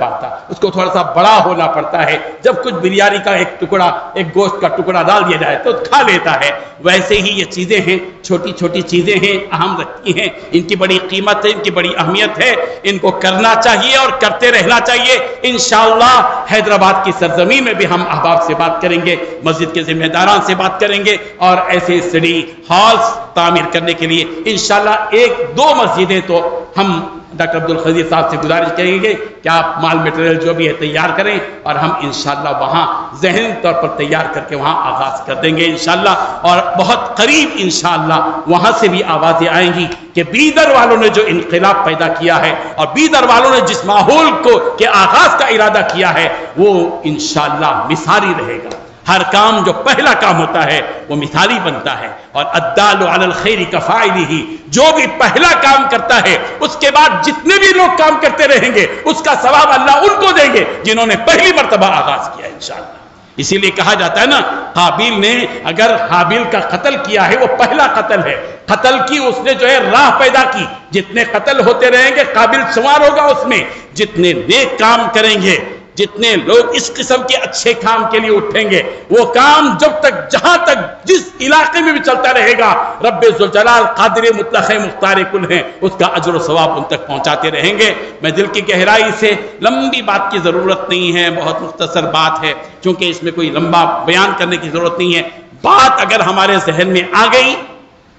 پاتا، اس کو تھوڑا سا بڑا ہونا پڑتا ہے۔ جب کچھ بریانی کا ایک ٹکڑا، ایک گوشت کا ٹکڑا ڈال دیا جائے تو کھا لیتا ہے۔ ویسے ہی یہ چیزیں ہیں، چھوٹی چھوٹی چیزیں ہیں، اہم رکھتی ہیں، ان کی بڑی قیمت ہے، ان کی بڑی اہمیت ہے، ان کو کرنا چاہیے اور کرتے رہنا چاہیے۔ انشاءاللہ حیدرآباد کی سرزمین میں بھی ہم احباب سے بات کریں گے، مسجد کے ذمہ داران سے بات کریں گے، اور ایسے اسٹڈی ہالز تعمیر کرنے کے لیے انشاءاللہ 1-2 مسجدیں تو ہم ڈاکٹر عبدالخدیر صاحب سے گزارش کریں گے کہ آپ مال میٹیریل جو بھی ہے تیار کریں، اور ہم انشاءاللہ وہاں ذہنی طور پر تیار کر کے وہاں آغاز کر دیں گے انشاءاللہ، اور بہت قریب انشاءاللہ وہاں سے بھی آوازیں آئیں گی کہ بیدر والوں نے جو انقلاب پیدا کیا ہے اور بیدر والوں نے جس ماحول کو کے آغاز کا ارادہ کیا ہے وہ انشاءاللہ مثالی رہے گا۔ ہر کام جو پہلا کام ہوتا ہے وہ مثالی بنتا ہے، اور الدال علی الخیر کفاعلہ، جو بھی پہلا کام کرتا ہے اس کے بعد جتنے بھی لوگ کام کرتے رہیں گے اس کا ثواب اللہ ان کو دیں گے جنہوں نے پہلی مرتبہ آغاز کیا انشاءاللہ۔ اسی لیے کہا جاتا ہے نا، قابیل نے اگر حابیل کا قتل کیا ہے وہ پہلا قتل ہے، قتل کی اس نے جو ہے راہ پیدا کی، جتنے قتل ہوتے رہیں گے قابل شمار ہوگا اس میں، جتنے نیک کام کریں گے، جتنے لوگ اس قسم کے اچھے کام کے لیے اٹھیں گے، وہ کام جب تک جہاں تک جس علاقے میں بھی چلتا رہے گا رب ذوالجلال قادر مطلق مختار کل ہیں، اس کا اجر و ثواب ان تک پہنچاتے رہیں گے۔ میں دل کی گہرائی سے، لمبی بات کی ضرورت نہیں ہے، بہت مختصر بات ہے، چونکہ اس میں کوئی لمبا بیان کرنے کی ضرورت نہیں ہے، بات اگر ہمارے ذہن میں آ گئی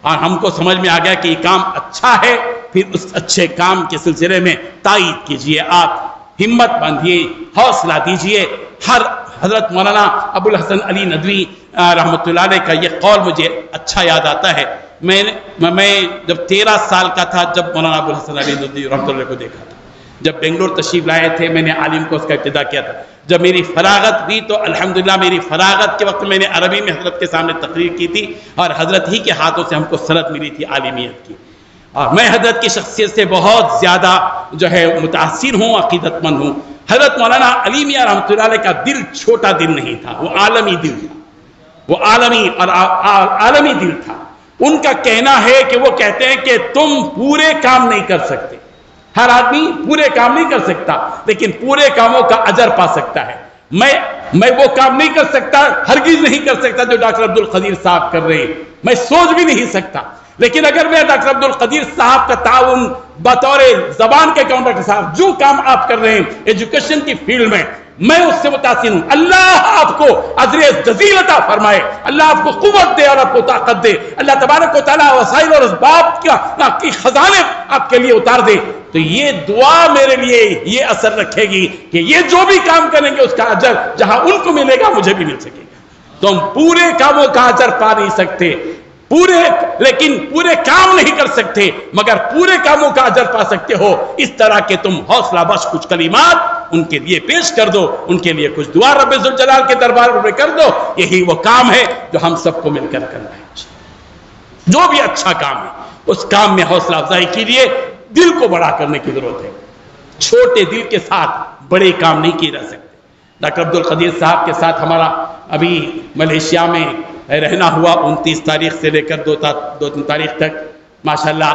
اور ہم کو سمجھ میں آ گیا کہ یہ کام اچھا ہے، پھر اس اچھے کام کے سلسلے میں تائید کیجئے، آپ ہمت باندھیے، حوصلہ دیجئے۔ ہر حضرت مولانا ابو الحسن علی ندوی رحمۃ اللہ علیہ کا یہ قول مجھے اچھا یاد آتا ہے۔ میں جب 13 سال کا تھا جب مولانا ابو الحسن علی ندوی رحمۃ اللہ کو دیکھا تھا، جب بنگلور تشریف لائے تھے، میں نے عالم کو اس کا ابتدا کیا تھا۔ جب میری فراغت ہوئی تو الحمدللہ میری فراغت کے وقت میں نے عربی میں حضرت کے سامنے تقریر کی تھی، اور حضرت ہی کے ہاتھوں سے ہم کو سند ملی تھی عالمیت کی، اور میں حضرت کی شخصیت سے بہت زیادہ جو ہے متاثر ہوں، عقیدت مند ہوں۔ حضرت مولانا علی میاں رحمۃ اللہ علیہ کا دل چھوٹا دل نہیں تھا، وہ عالمی دل تھا، وہ عالمی دل تھا۔ ان کا کہنا ہے کہ وہ کہتے ہیں کہ تم پورے کام نہیں کر سکتے، ہر آدمی پورے کام نہیں کر سکتا، لیکن پورے کاموں کا اجر پا سکتا ہے۔ میں وہ کام نہیں کر سکتا، ہرگز نہیں کر سکتا جو ڈاکٹر عبدالقدیر صاحب کر رہے ہیں، میں سوچ بھی نہیں سکتا، لیکن اگر میں ڈاکٹر عبدالقدیر صاحب کا تعاون بطور زبان کے کانٹریکٹر صاحب جو کام آپ کر رہے ہیں ایجوکیشن کی فیلڈ میں اس سے متاثر ہوں۔ اللہ آپ کو اجر جزیل عطا فرمائے، اللہ آپ کو قوت دے اور آپ کو طاقت دے، اللہ تبارک و تعالیٰ وسائل اور اسباب کی خزانے آپ کے لیے اتار دے۔ تو یہ دعا میرے لیے یہ اثر رکھے گی کہ یہ جو بھی کام کریں گے اس کا اجر جہاں ان کو ملے گا مجھے بھی مل سکے گا۔ تم پورے کاموں کا اجر پا نہیں سکتے، لیکن پورے کام نہیں کر سکتے، مگر پورے کاموں کا اجر پا سکتے ہو۔ اس طرح کے تم حوصلہ بخش کچھ کلمات ان کے لیے پیش کر دو، ان کے لیے کچھ دعا رب ذوالجلال کے دربار میں کر دو۔ یہی وہ کام ہے جو ہم سب کو مل کر کرنا ہے۔ جو بھی اچھا کام ہے اس کام میں حوصلہ افزائی کیجیے، دل کو بڑا کرنے کی ضرورت ہے۔ چھوٹے دل کے ساتھ بڑے کام نہیں کیے جا سکتے۔ ڈاکٹر عبدالقدیر صاحب کے ساتھ ہمارا ابھی ملیشیا میں رہنا ہوا 29 تاریخ سے لے کر 2 تاریخ تک۔ ماشاءاللہ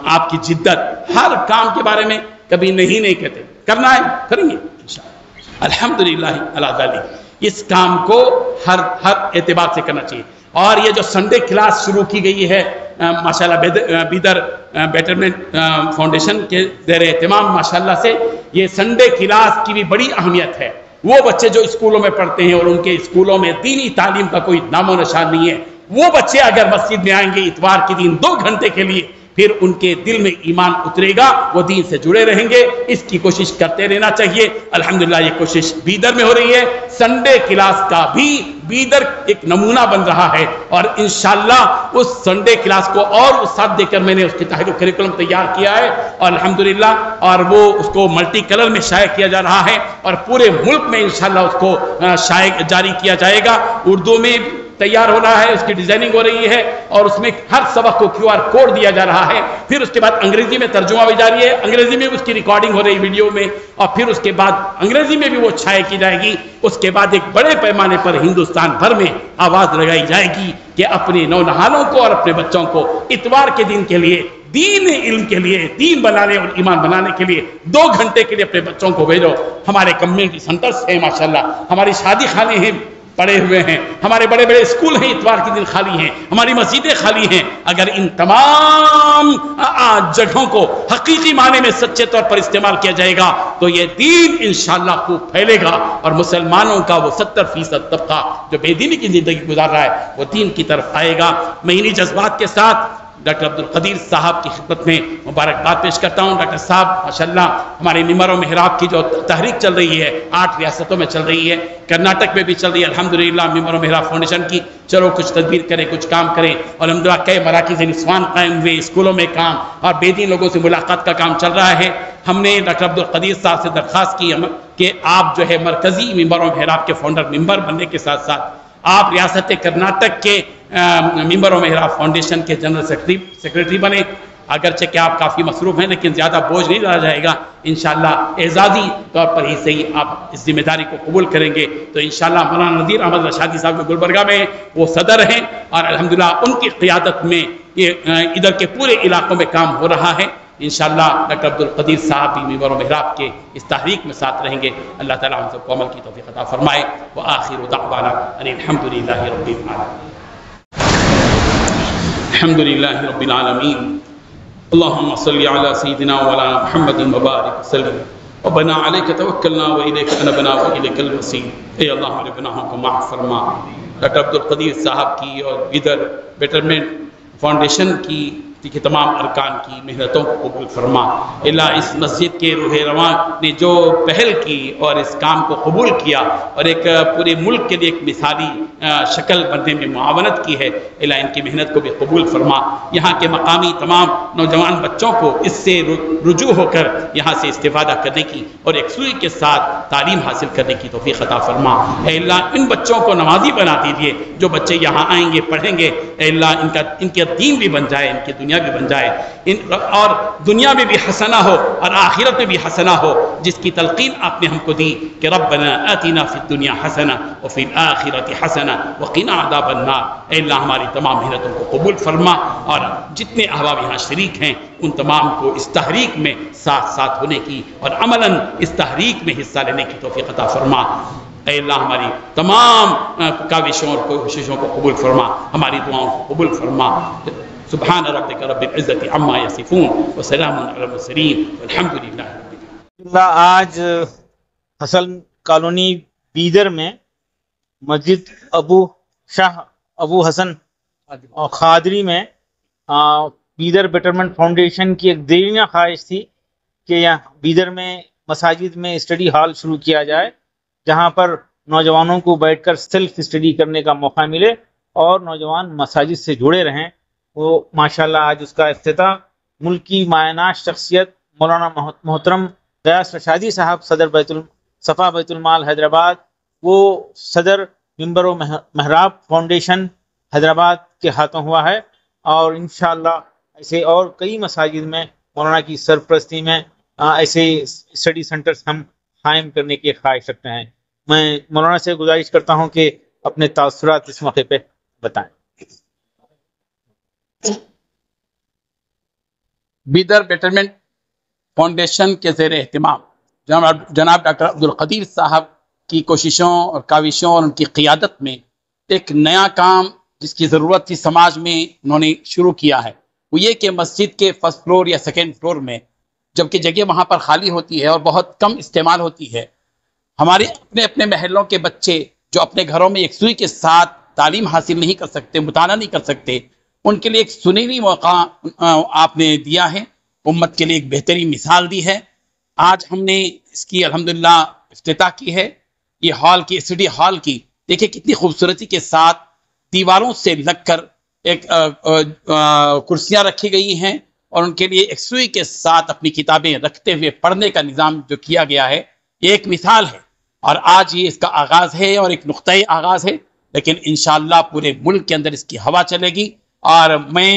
آپ کی جدت، ہر کام کے بارے میں کبھی نہیں کہتے، کرنا ہے کریں گے انشاءاللہ، الحمدللہ علی ذالک۔ اس کام کو ہر اعتبار سے کرنا چاہیے۔ اور یہ جو سنڈے کلاس شروع کی گئی ہے ماشاءاللہ بیدر بیٹرمنٹ فاؤنڈیشن کے زیر اہتمام، ماشاءاللہ سے یہ سنڈے کلاس کی بھی بڑی اہمیت ہے۔ وہ بچے جو اسکولوں میں پڑھتے ہیں اور ان کے اسکولوں میں دینی تعلیم کا کوئی نام و نشان نہیں ہے، وہ بچے اگر مسجد میں آئیں گے اتوار کے دن 2 گھنٹے کے لیے، پھر ان کے دل میں ایمان اترے گا، وہ دین سے جڑے رہیں گے۔ اس کی کوشش کرتے رہنا چاہیے۔ الحمدللہ یہ کوشش بیدر میں ہو رہی ہے۔ سنڈے کلاس کا بھی بیدر ایک نمونہ بن رہا ہے، اور انشاءاللہ اس سنڈے کلاس کو اور ساتھ دے کر میں نے اس کی کریکولم تیار کیا ہے، اور الحمدللہ اور وہ اس کو ملٹی کلر میں شائع کیا جا رہا ہے، اور پورے ملک میں انشاءاللہ اس کو جاری کیا جائے گا۔ اردو میں تیار ہو رہا ہے، اس کی ڈیزائننگ ہو رہی ہے، اور اس میں ہر سبق کو QR کوڈ دیا جا رہا ہے۔ پھر اس کے بعد انگریزی میں ترجمہ بھی جاری ہے، انگریزی میں اس کی ریکارڈنگ ہو رہی ویڈیو میں، اور پھر اس کے بعد انگریزی میں بھی وہ چھائے کی جائے گی۔ اس کے بعد ایک بڑے پیمانے پر ہندوستان بھر میں آواز لگائی جائے گی کہ اپنے نونہالوں کو اور اپنے بچوں کو اتوار کے دن کے لیے دین علم کے لیے، دین بنانے اور ایمان بنانے کے لیے 2 گھنٹے کے لیے اپنے بچوں کو بھیجو۔ ہمارے کمیونٹی سینٹرز ہیں ماشاءاللہ، ہماری شادی خانے ہیں پڑے ہوئے ہیں، ہمارے بڑے بڑے اسکول ہیں اتوار کے دن خالی ہیں، ہماری مسجدیں خالی ہیں۔ اگر ان تمام جگہوں کو حقیقی معنی میں سچے طور پر استعمال کیا جائے گا تو یہ دین انشاءاللہ خوب پھیلے گا، اور مسلمانوں کا وہ 70% طبقہ جو بے دینی کی زندگی گزار رہا ہے وہ دین کی طرف آئے گا۔ میں انہی جذبات کے ساتھ ڈاکٹر عبدالقدیر صاحب کی خدمت میں مبارکباد پیش کرتا ہوں۔ ڈاکٹر صاحب ماشاءاللہ ہمارے ممبر و محراب کی جو تحریک چل رہی ہے 8 ریاستوں میں چل رہی ہے، کرناٹک میں بھی چل رہی ہے الحمدللہ، ممبر و محراب فاؤنڈیشن کی، چلو کچھ تدبیر کریں، کچھ کام کریں، اور الحمدللہ کئی مراکز نسوان قائم ہوئے، اسکولوں میں کام اور بے دین لوگوں سے ملاقات کا کام چل رہا ہے۔ ہم نے ڈاکٹر عبدالقدیر صاحب سے درخواست کی کہ آپ جو ہے مرکزی ممبر و محراب کے فاؤنڈر ممبر بننے کے ساتھ ساتھ آپ ریاست کرناٹک کے ممبر و محراب فاؤنڈیشن کے جنرل سیکریٹری بنے۔ اگرچہ کہ آپ کافی مصروف ہیں لیکن زیادہ بوجھ نہیں ڈالا جائے گا، انشاءاللہ اعزازی طور پر ہی صحیح آپ اس ذمہ داری کو قبول کریں گے تو انشاءاللہ مولانا نذیر احمد رشادی صاحب جو گلبرگہ میں وہ صدر ہیں، اور الحمدللہ ان کی قیادت میں یہ ادھر کے پورے علاقوں میں کام ہو رہا ہے۔ انشاءاللہ ڈاکٹر عبدالقدیر صاحب بھی ممبر و محراب کے اس تحریک میں ساتھ رہیں گے۔ اللہ تعالیٰ ہم سب کو عمل کی توفیق عطا فرمائے۔ وآخر دعوانا ان الحمدللہ رب العالمین۔ الحمدللہ رب العالمین۔ اللهم صل على سيدنا وعلى محمد وبارك وسلم۔ ربنا عليك توکلنا وإلیک انبنا وإلیک المصیر۔ اے اللہ ہمارے گناہوں کو معاف فرما۔ ڈاکٹر عبدالقدیر صاحب کی اور ادھر بیٹرمنٹ فاؤنڈیشن کی تمام ارکان کی محنتوں کو قبول فرما۔ اللہ اس مسجد کے روح رواں نے جو پہل کی اور اس کام کو قبول کیا اور ایک پورے ملک کے لیے ایک مثالی شکل بننے میں معاونت کی ہے، اللہ ان کی محنت کو بھی قبول فرما۔ یہاں کے مقامی تمام نوجوان بچوں کو اس سے رجوع ہو کر یہاں سے استفادہ کرنے کی اور یکسوئی کے ساتھ تعلیم حاصل کرنے کی توفیق عطا فرما۔ اے اللہ ان بچوں کو نمازی بنا دیجیے، جو بچے یہاں آئیں گے پڑھیں گے، اے اللہ ان کا دین بھی بن جائے، ان کی دنیا بھی بن جائے، اور دنیا میں بھی حسنہ ہو اور آخرت میں بھی حسنہ ہو، جس کی تلقین آپ نے ہم کو دی کہ ربنا آتنا فی الدنیا حسنہ وفی الآخرۃ حسنہ وقنا عذاب النار۔ اے اللہ ہماری تمام محنتوں کو قبول فرما، اور جتنے احباب یہاں شریک ہیں ان تمام کو اس تحریک میں ساتھ ہونے کی اور عملاً اس تحریک میں حصہ لینے کی توفیق عطا فرما۔ اے اللہ ہماری تمام کاوشوں اور کوششوں کو قبول فرما، ہماری دعاؤں کو قبول فرما۔ سبحان ربک رب العزت عما یصفون وسلام علی المرسلین والحمد للہ رب العالمین۔ آج حسن کالونی بیدر میں مسجد ابو حسن خادری میں بیدر بیٹرمنٹ فاؤنڈیشن کی ایک دیرینہ خواہش تھی کہ یہاں بیدر میں مساجد میں اسٹڈی ہال شروع کیا جائے، جہاں پر نوجوانوں کو بیٹھ کر سیلف اسٹڈی کرنے کا موقع ملے اور نوجوان مساجد سے جڑے رہیں۔ وہ ماشاءاللہ آج اس کا افتتاح ملکی مایہ شخصیت مولانا محترم غیاث رشادی صاحب صدر صفا بیت المال حیدرآباد، وہ صدر ممبر و محراب فاؤنڈیشن حیدرآباد کے ہاتھوں ہوا ہے، اور انشاءاللہ ایسے اور کئی مساجد میں مولانا کی سرپرستی میں ایسے اسٹڈی سینٹرز ہم قائم کرنے کی خواہش رکھتے ہیں۔ میں مولانا سے گزارش کرتا ہوں کہ اپنے تاثرات اس موقع پہ بتائیں۔ بیدر بیٹرمنٹ فاؤنڈیشن کے زیر اہتمام جناب ڈاکٹر عبدالقدیر صاحب کی کوششوں اور کاوشوں اور ان کی قیادت میں ایک نیا کام جس کی ضرورت تھی سماج میں انہوں نے شروع کیا ہے، وہ یہ کہ مسجد کے فرسٹ فلور یا سیکنڈ فلور میں جبکہ جگہ وہاں پر خالی ہوتی ہے اور بہت کم استعمال ہوتی ہے، ہمارے اپنے محلوں کے بچے جو اپنے گھروں میں یکسوئی کے ساتھ تعلیم حاصل نہیں کر سکتے، مطالعہ نہیں کر سکتے، ان کے لیے ایک سنہری موقع آپ نے دیا ہے، امت کے لیے ایک بہترین مثال دی ہے۔ آج ہم نے اس کی الحمدللہ افتتاح کی ہے، یہ ہال کی اسٹڈی ہال کی دیکھیں کتنی خوبصورتی کے ساتھ دیواروں سے لگ کر ایک کرسیاں رکھی گئی ہیں اور ان کے لیے یکسوئی کے ساتھ اپنی کتابیں رکھتے ہوئے پڑھنے کا نظام جو کیا گیا ہے، یہ ایک مثال ہے، اور آج یہ اس کا آغاز ہے اور ایک نقطۂ آغاز ہے، لیکن انشاءاللہ پورے ملک کے اندر اس کی ہوا چلے گی، اور میں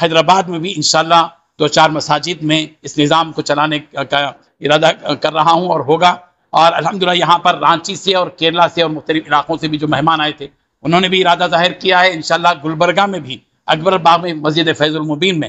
حیدرآباد میں بھی انشاءاللہ 2-4 مساجد میں اس نظام کو چلانے کا ارادہ کر رہا ہوں اور ہوگا، اور الحمدللہ یہاں پر رانچی سے اور کیرلا سے اور مختلف علاقوں سے بھی جو مہمان آئے تھے انہوں نے بھی ارادہ ظاہر کیا ہے، انشاءاللہ گلبرگہ میں بھی اکبر باغ میں مسجد فیض المبین میں